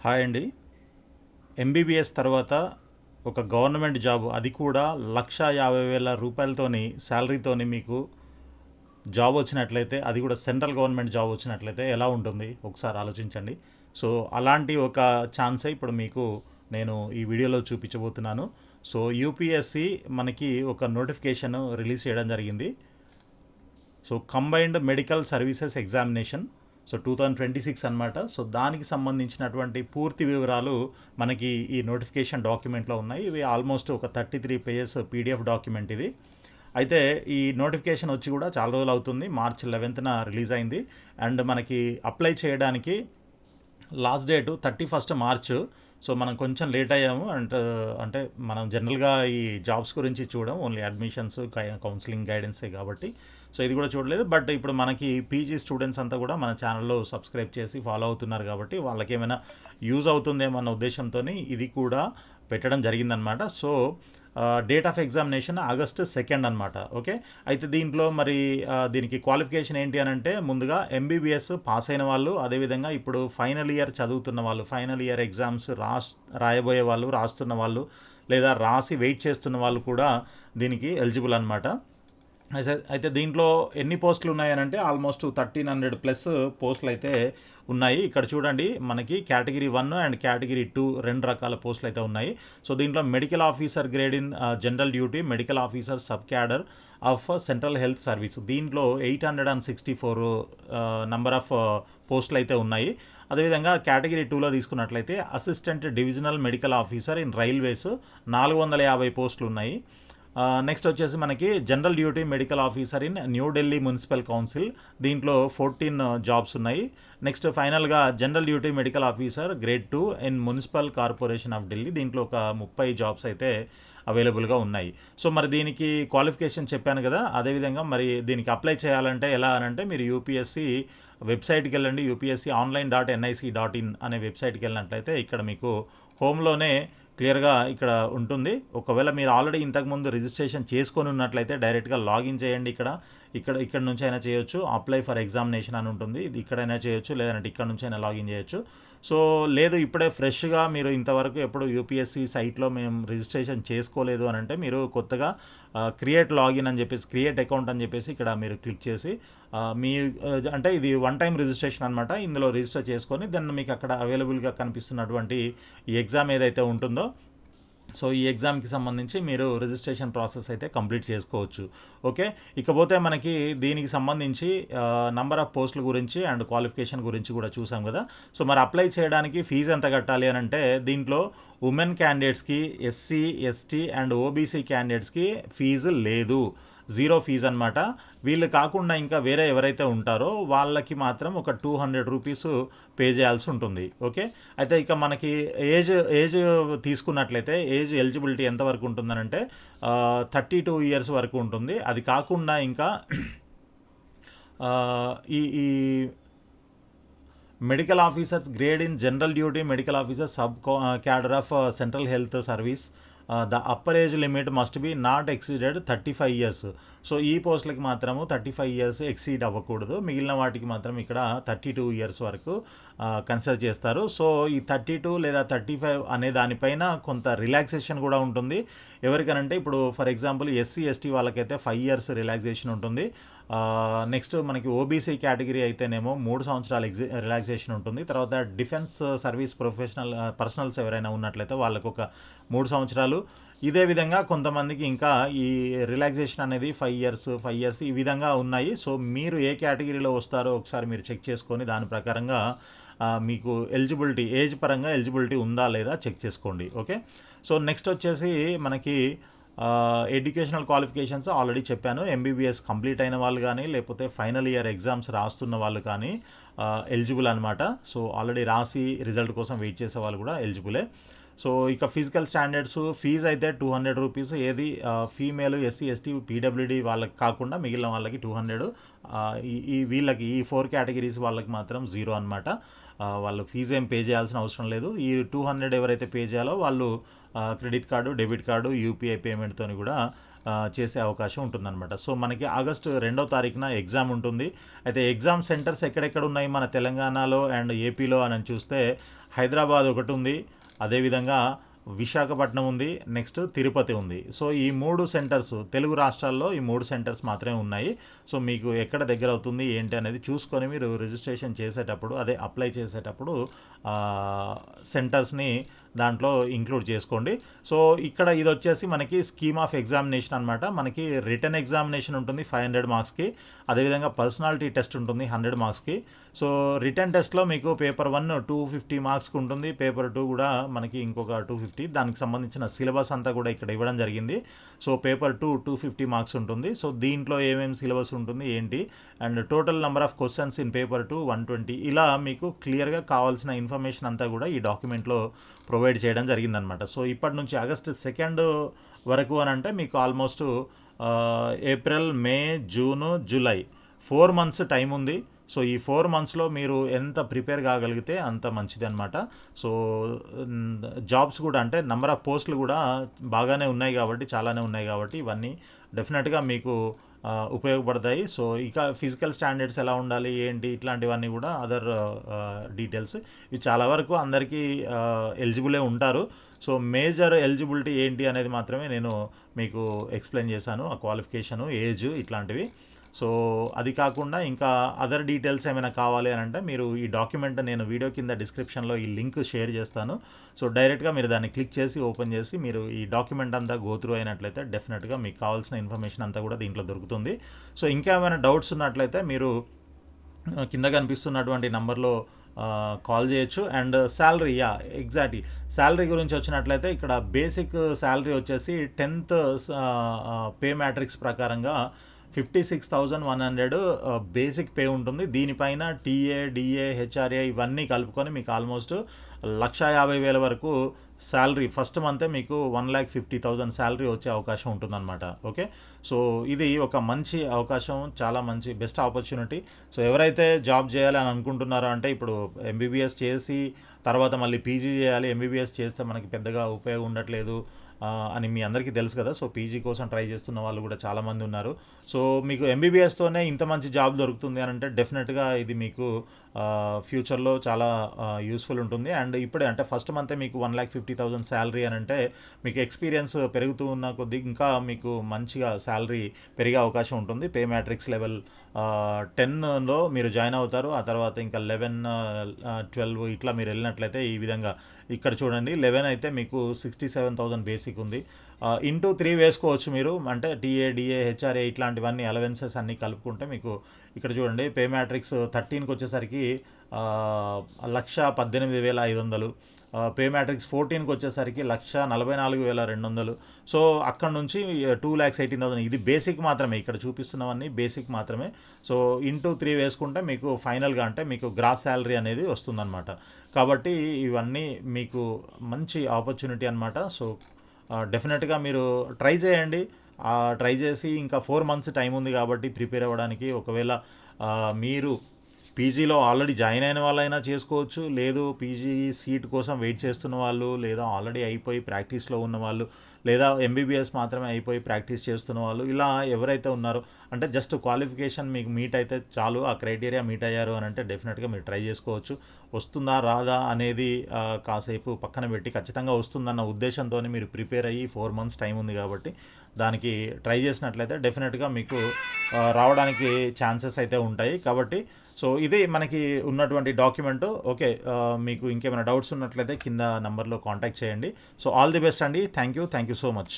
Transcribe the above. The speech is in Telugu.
హాయ్ అండి. ఎంబీబీఎస్ తర్వాత ఒక గవర్నమెంట్ జాబ్, అది కూడా 1,50,000 రూపాయలతోని శాలరీతోని మీకు జాబ్ వచ్చినట్లయితే, అది కూడా సెంట్రల్ గవర్నమెంట్ జాబ్ వచ్చినట్లయితే ఎలా ఉంటుంది ఒకసారి ఆలోచించండి. సో అలాంటి ఒక ఛాన్సే ఇప్పుడు మీకు నేను ఈ వీడియోలో చూపించబోతున్నాను. సో యూపీఎస్సి మనకి ఒక నోటిఫికేషన్ రిలీజ్ చేయడం జరిగింది. So combined medical services examination, so 2026 అనమాట. సో దానికి సంబంధించినటువంటి పూర్తి వివరాలు మనకి ఈ నోటిఫికేషన్ డాక్యుమెంట్లో ఉన్నాయి. ఇవి ఆల్మోస్ట్ ఒక 33 పేజెస్ పీడిఎఫ్ డాక్యుమెంట్ ఇది. అయితే ఈ నోటిఫికేషన్ వచ్చి కూడా చాలా రోజులు అవుతుంది. మార్చ్ 11న రిలీజ్ అయింది. అండ్ మనకి అప్లై చేయడానికి లాస్ట్ డేటు 31 మార్చ్. సో మనం కొంచెం లేట్ అయ్యాము. అంటే మనం జనరల్గా ఈ జాబ్స్ గురించి చూడం, ఓన్లీ అడ్మిషన్స్, కౌన్సిలింగ్ గైడెన్సే కాబట్టి సో ఇది కూడా చూడలేదు. బట్ ఇప్పుడు మనకి పీజీ స్టూడెంట్స్ అంతా కూడా మన ఛానల్లో సబ్స్క్రైబ్ చేసి ఫాలో అవుతున్నారు కాబట్టి వాళ్ళకి ఏమైనా యూజ్ అవుతుందేమో అన్న ఉద్దేశంతో ఇది కూడా పెట్టడం జరిగిందనమాట. So date of examination August 2 అనమాట. ఓకే. అయితే దీంట్లో మరి దీనికి క్వాలిఫికేషన్ ఏంటి అని అంటే, ముందుగా ఎంబీబీఎస్ పాస్ అయిన వాళ్ళు, అదేవిధంగా ఇప్పుడు ఫైనల్ ఇయర్ చదువుతున్న వాళ్ళు, ఫైనల్ ఇయర్ ఎగ్జామ్స్ రాయబోయే వాళ్ళు, రాస్తున్న వాళ్ళు, లేదా రాసి వెయిట్ చేస్తున్న వాళ్ళు కూడా దీనికి ఎలిజిబుల్ అనమాట. అయితే దీంట్లో ఎన్ని పోస్టులు ఉన్నాయనంటే ఆల్మోస్ట్ 1300+ పోస్టులు అయితే ఉన్నాయి. ఇక్కడ చూడండి, మనకి కేటగిరీ 1 అండ్ కేటగిరీ 2 రెండు రకాల పోస్టులు అయితే ఉన్నాయి. సో దీంట్లో medical officer grade in general duty, medical officer sub cadre of central health service, దీంట్లో 864 నంబర్ ఆఫ్ పోస్టులు అయితే ఉన్నాయి. అదేవిధంగా కేటగిరీ 2లో తీసుకున్నట్లయితే assistant divisional medical officer in railways 450 పోస్టులు ఉన్నాయి. నెక్స్ట్ వచ్చేసి మనకి general duty medical officer in New Delhi municipal council, దీంట్లో 14 జాబ్స్ ఉన్నాయి. నెక్స్ట్ ఫైనల్గా general duty medical officer grade 2 in municipal corporation of Delhi, దీంట్లో ఒక 30 జాబ్స్ అయితే అవైలబుల్గా ఉన్నాయి. సో మరి దీనికి క్వాలిఫికేషన్ చెప్పాను కదా, అదేవిధంగా మరి దీనికి అప్లై చేయాలంటే ఎలా అనంటే, మీరు యూపీఎస్సి వెబ్సైట్కి వెళ్ళండి. upsc.online.nic.in అనే వెబ్సైట్కి వెళ్ళినట్లయితే ఇక్కడ మీకు హోమ్లోనే క్లియర్గా ఇక్కడ ఉంటుంది. ఒకవేళ మీరు ఆల్రెడీ ఇంతకుముందు రిజిస్ట్రేషన్ చేసుకొని ఉన్నట్లయితే డైరెక్ట్గా లాగిన్ చేయండి. ఇక్కడ నుంచి అయినా చేయొచ్చు. అప్లై ఫర్ ఎగ్జామినేషన్ అని ఉంటుంది, ఇది ఇక్కడైనా చేయొచ్చు, లేదంటే ఇక్కడ నుంచి అయినా లాగిన్ చేయొచ్చు. సో లేదు, ఇప్పుడే ఫ్రెష్గా మీరు ఇంతవరకు ఎప్పుడు యూపీఎస్సి సైట్లో మేము రిజిస్ట్రేషన్ చేసుకోలేదు అని అంటే, మీరు కొత్తగా క్రియేట్ లాగిన్ అని చెప్పేసి, క్రియేట్ అకౌంట్ అని చెప్పేసి ఇక్కడ మీరు క్లిక్ చేసి మీ అంటే ఇది వన్ టైం రిజిస్ట్రేషన్ అనమాట. ఇందులో రిజిస్టర్ చేసుకొని దాన్ని మీకు అక్కడ అవైలబుల్గా కనిపిస్తున్నటువంటి ఈ ఎగ్జామ్ ఏదైతే ఉంటుందో, సో ఈ ఎగ్జామ్కి సంబంధించి మీరు రిజిస్ట్రేషన్ ప్రాసెస్ అయితే కంప్లీట్ చేసుకోవచ్చు. ఓకే. ఇకపోతే మనకి దీనికి సంబంధించి నంబర్ ఆఫ్ పోస్టుల గురించి అండ్ క్వాలిఫికేషన్ గురించి కూడా చూసాం కదా. సో మరి అప్లై చేయడానికి ఫీజు ఎంత కట్టాలి అని అంటే, దీంట్లో ఉమెన్ క్యాండిడేట్స్కి, ఎస్సీ, ఎస్టీ అండ్ ఓబీసీ క్యాండిడేట్స్కి ఫీజు లేదు, 0 ఫీజు అనమాట. వీళ్ళు కాకుండా ఇంకా వేరే ఎవరైతే ఉంటారో వాళ్ళకి మాత్రం ఒక 200 రూపీస్ పే చేయాల్సి ఉంటుంది. ఓకే. అయితే ఇక మనకి ఏజ్ తీసుకున్నట్లయితే, ఏజ్ ఎలిజిబిలిటీ ఎంతవరకు ఉంటుందనంటే 32 ఇయర్స్ వరకు ఉంటుంది. అది కాకుండా ఇంకా ఈ ఈ medical officers grade in general duty medical officer sub cadre of central health service, the upper age limit must be not exceeded 35 years. So ఈ పోస్టులకి మాత్రము 35 ఇయర్స్ ఎక్సీడ్ అవ్వకూడదు. మిగిలిన వాటికి మాత్రం ఇక్కడ 32 ఇయర్స్ వరకు కన్సిడర్ చేస్తారు. సో ఈ 32 లేదా 35 అనే దానిపైన కొంత రిలాక్సేషన్ కూడా ఉంటుంది. ఎవరికనంటే ఇప్పుడు ఫర్ ఎగ్జాంపుల్ ఎస్సీ, ఎస్టీ వాళ్ళకైతే 5 ఇయర్స్ రిలాక్సేషన్ ఉంటుంది. నెక్స్ట్ మనకి ఓబీసీ కేటగిరీ అయితేనేమో 3 సంవత్సరాల రిలాక్సేషన్ ఉంటుంది. తర్వాత డిఫెన్స్ సర్వీస్ పర్సనల్స్ ఎవరైనా ఉన్నట్లయితే వాళ్ళకు ఒక 3 సంవత్సరాలు. ఇదే విధంగా కొంతమందికి ఇంకా ఈ రిలాక్సేషన్ అనేది 5 ఇయర్స్ ఈ విధంగా ఉన్నాయి. సో మీరు ఏ కేటగిరీలో వస్తారో ఒకసారి మీరు చెక్ చేసుకొని దాని ప్రకారంగా మీకు ఎలిజిబిలిటీ, ఏజ్ పరంగా ఎలిజిబిలిటీ ఉందా లేదా చెక్ చేసుకోండి. ఓకే. సో నెక్స్ట్ వచ్చేసి మనకి ఎడ్యుకేషనల్ క్వాలిఫికేషన్స్ ఆల్రెడీ చెప్పాను. ఎంబీబీఎస్ కంప్లీట్ అయిన వాళ్ళు కానీ, లేకపోతే ఫైనల్ ఇయర్ ఎగ్జామ్స్ రాస్తున్న వాళ్ళు కానీ ఎలిజిబుల్ అనమాట. సో ఆల్రెడీ రాసి రిజల్ట్ కోసం వెయిట్ చేసే వాళ్ళు కూడా ఎలిజిబులే. సో ఇక ఫిజికల్ స్టాండర్డ్స్ ఫీజు అయితే 200 రూపీస్. ఏది ఫీమేల్, ఎస్సీ, ఎస్టీ, పీడబ్ల్యూడీ వాళ్ళకి కాకుండా మిగిలిన వాళ్ళకి 200. వీళ్ళకి ఈ 4 కేటగిరీస్ వాళ్ళకి మాత్రం 0 అనమాట. వాళ్ళు ఫీజు ఏం పే చేయాల్సిన అవసరం లేదు. ఈ 200 ఎవరైతే పే చేయాలో వాళ్ళు credit card, debit card, UPI పేమెంట్తో కూడా చేసే అవకాశం ఉంటుందన్నమాట. సో మనకి ఆగస్టు 2వ తారీఖున ఎగ్జామ్ ఉంటుంది. అయితే ఎగ్జామ్ సెంటర్స్ ఎక్కడెక్కడ ఉన్నాయి మన తెలంగాణలో అండ్ ఏపీలో అని చూస్తే హైదరాబాద్ ఒకటి ఉంది, అదేవిధంగా విశాఖపట్నం ఉంది, నెక్స్ట్ తిరుపతి ఉంది. సో ఈ 3 సెంటర్స్ తెలుగు రాష్ట్రాల్లో ఈ 3 సెంటర్స్ మాత్రమే ఉన్నాయి. సో మీకు ఎక్కడ దగ్గర అవుతుంది ఏంటి అనేది చూసుకొని మీరు రిజిస్ట్రేషన్ చేసేటప్పుడు, అదే అప్లై చేసేటప్పుడు సెంటర్స్ని దాంట్లో ఇంక్లూడ్ చేసుకోండి. సో ఇక్కడ ఇది వచ్చేసి మనకి స్కీమ్ ఆఫ్ ఎగ్జామినేషన్ అనమాట. మనకి రిటర్న్ ఎగ్జామినేషన్ ఉంటుంది 500 మార్క్స్కి, అదేవిధంగా పర్సనాలిటీ టెస్ట్ ఉంటుంది 100 మార్క్స్కి. సో రిటర్న్ టెస్ట్లో మీకు పేపర్ 1 250 మార్క్స్కి ఉంటుంది, పేపర్ 2 కూడా మనకి ఇంకొక 250. దానికి సంబంధించిన సిలబస్ అంతా కూడా ఇక్కడ ఇవ్వడం జరిగింది. సో పేపర్ 2 250 మార్క్స్ ఉంటుంది. సో దీంట్లో ఏమేమి సిలబస్ ఉంటుంది ఏంటి and total number of questions in paper 2 120, ఇలా మీకు క్లియర్గా కావాల్సిన ఇన్ఫర్మేషన్ అంతా కూడా ఈ డాక్యుమెంట్లో ప్రొవైడ్ చేయడం జరిగిందనమాట. సో ఇప్పటి నుంచి ఆగస్ట్ 2 వరకు అని అంటే మీకు ఆల్మోస్ట్ ఏప్రిల్, మే, జూన్, జూలై 4 మంత్స్ టైం ఉంది. సో ఈ 4 మంత్స్లో మీరు ఎంత ప్రిపేర్ కాగలిగితే అంత మంచిది అనమాట. సో జాబ్స్ కూడా అంటే నెంబర్ ఆఫ్ పోస్టులు కూడా బాగానే ఉన్నాయి కాబట్టి, చాలానే ఉన్నాయి కాబట్టి ఇవన్నీ డెఫినెట్గా మీకు ఉపయోగపడతాయి. సో ఇక ఫిజికల్ స్టాండర్డ్స్ ఎలా ఉండాలి ఏంటి ఇట్లాంటివన్నీ కూడా అదర్ డీటెయిల్స్ ఇవి చాలా వరకు అందరికీ ఎలిజిబులే ఉంటారు. సో మేజర్ ఎలిజిబిలిటీ ఏంటి అనేది మాత్రమే నేను మీకు ఎక్స్ప్లెయిన్ చేశాను, ఆ క్వాలిఫికేషను, ఏజ్ ఇట్లాంటివి. సో అది కాకుండా ఇంకా అదర్ డీటెయిల్స్ ఏమైనా కావాలి అని అంటే మీరు ఈ డాక్యుమెంట్ నేను వీడియో కింద డిస్క్రిప్షన్లో ఈ లింక్ షేర్ చేస్తాను. సో డైరెక్ట్గా మీరు దాన్ని క్లిక్ చేసి ఓపెన్ చేసి మీరు ఈ డాక్యుమెంట్ అంతా గోత్రూ అయినట్లయితే డెఫినెట్గా మీకు కావాల్సిన ఇన్ఫర్మేషన్ అంతా కూడా దీంట్లో దొరుకుతుంది. సో ఇంకా ఏమైనా డౌట్స్ ఉన్నట్లయితే మీరు కింద కనిపిస్తున్నటువంటి నంబర్లో కాల్ చేయొచ్చు. అండ్ శాలరీ, ఎగ్జాక్ట్లీ శాలరీ గురించి వచ్చినట్లయితే ఇక్కడ బేసిక్ శాలరీ వచ్చేసి 10th పే మ్యాట్రిక్స్ ప్రకారంగా 56,100 బేసిక్ పే ఉంటుంది. దీనిపైన టీఏ, డిఏ, హెచ్ఆర్ఏ ఇవన్నీ కలుపుకొని మీకు ఆల్మోస్ట్ 1,50,000 వరకు శాలరీ ఫస్ట్ మంతే మీకు 1,50,000 శాలరీ వచ్చే అవకాశం ఉంటుందన్నమాట. ఓకే, సో ఇది ఒక మంచి అవకాశం, చాలా మంచి బెస్ట్ ఆపర్చునిటీ. సో ఎవరైతే జాబ్ చేయాలి అని అనుకుంటున్నారో అంటే ఇప్పుడు ఎంబీబీఎస్ చేసి తర్వాత మళ్ళీ పీజీ చేయాలి, ఎంబీబీఎస్ చేస్తే మనకి పెద్దగా ఉపయోగం ఉండట్లేదు అని మీ అందరికీ తెలుసు కదా. సో పీజీ కోసం ట్రై చేస్తున్న వాళ్ళు కూడా చాలామంది ఉన్నారు. సో మీకు ఎంబీబీఎస్తోనే ఇంత మంచి జాబ్ దొరుకుతుంది అని అంటే డెఫినెట్గా ఇది మీకు ఫ్యూచర్లో చాలా యూస్ఫుల్ ఉంటుంది. అండ్ ఇప్పుడే అంటే ఫస్ట్ మంతే మీకు 1,50,000 శాలరీ అని అంటే మీకు ఎక్స్పీరియన్స్ పెరుగుతూ ఉన్న కొద్దీ ఇంకా మీకు మంచిగా శాలరీ పెరిగే అవకాశం ఉంటుంది. పే మ్యాట్రిక్స్ లెవెల్ 10లో మీరు జాయిన్ అవుతారు. ఆ తర్వాత ఇంకా 11, 12 ఇట్లా మీరు వెళ్ళినట్లయితే ఈ విధంగా ఇక్కడ చూడండి 11 అయితే మీకు 67,000 బేసిక్ ఉంది. ఇంటూ 3 వేసుకోవచ్చు మీరు, అంటే టీఏ, డిఏ, హెచ్ఆర్ఏ ఇట్లాంటివన్నీ అలవెన్సెస్ అన్నీ కలుపుకుంటే మీకు ఇక్కడ చూడండి పే మ్యాట్రిక్స్ 13కి వచ్చేసరికి 1,18,500, పే మ్యాట్రిక్స్ 14కి వచ్చేసరికి 1,44,200. సో అక్కడ నుంచి 2,18,000 ఇది బేసిక్ మాత్రమే, ఇక్కడ చూపిస్తున్నవన్నీ బేసిక్ మాత్రమే. సో ఇంటూ 3 వేసుకుంటే మీకు ఫైనల్గా అంటే మీకు గ్రాస్ శాలరీ అనేది వస్తుందన్నమాట. కాబట్టి ఇవన్నీ మీకు మంచి ఆపర్చునిటీ అనమాట. సో డెఫినెట్గా మీరు ట్రై చేయండి. ట్రై చేసి ఇంకా 4 మంత్స్ టైం ఉంది కాబట్టి ప్రిపేర్ అవ్వడానికి. ఒకవేళ మీరు పీజీలో ఆల్రెడీ జాయిన్ అయిన వాళ్ళైనా చేసుకోవచ్చు, లేదు పీజీ సీట్ కోసం వెయిట్ చేస్తున్న వాళ్ళు, లేదా ఆల్రెడీ అయిపోయి ప్రాక్టీస్లో ఉన్న వాళ్ళు, లేదా ఎంబీబీఎస్ మాత్రమే అయిపోయి ప్రాక్టీస్ చేస్తున్న వాళ్ళు, ఇలా ఎవరైతే ఉన్నారో అంటే జస్ట్ క్వాలిఫికేషన్ మీకు మీట్ అయితే చాలు, ఆ క్రైటీరియా మీట్ అయ్యారు అని అంటే డెఫినెట్గా మీరు ట్రై చేసుకోవచ్చు. వస్తుందా రాదా అనేది కాసేపు పక్కన పెట్టి ఖచ్చితంగా వస్తుందన్న ఉద్దేశంతో మీరు ప్రిపేర్ అయ్యి 4 మంత్స్ టైం ఉంది కాబట్టి దానికి ట్రై చేసినట్లయితే డెఫినెట్గా మీకు రావడానికి ఛాన్సెస్ అయితే ఉంటాయి. కాబట్టి సో ఇది మనకి ఉన్నటువంటి డాక్యుమెంటు. ఓకే, మీకు ఇంకేమైనా డౌట్స్ ఉన్నట్లయితే కింద నంబర్లో కాంటాక్ట్ చేయండి. సో ఆల్ ది బెస్ట్ అండి. Thank you so much.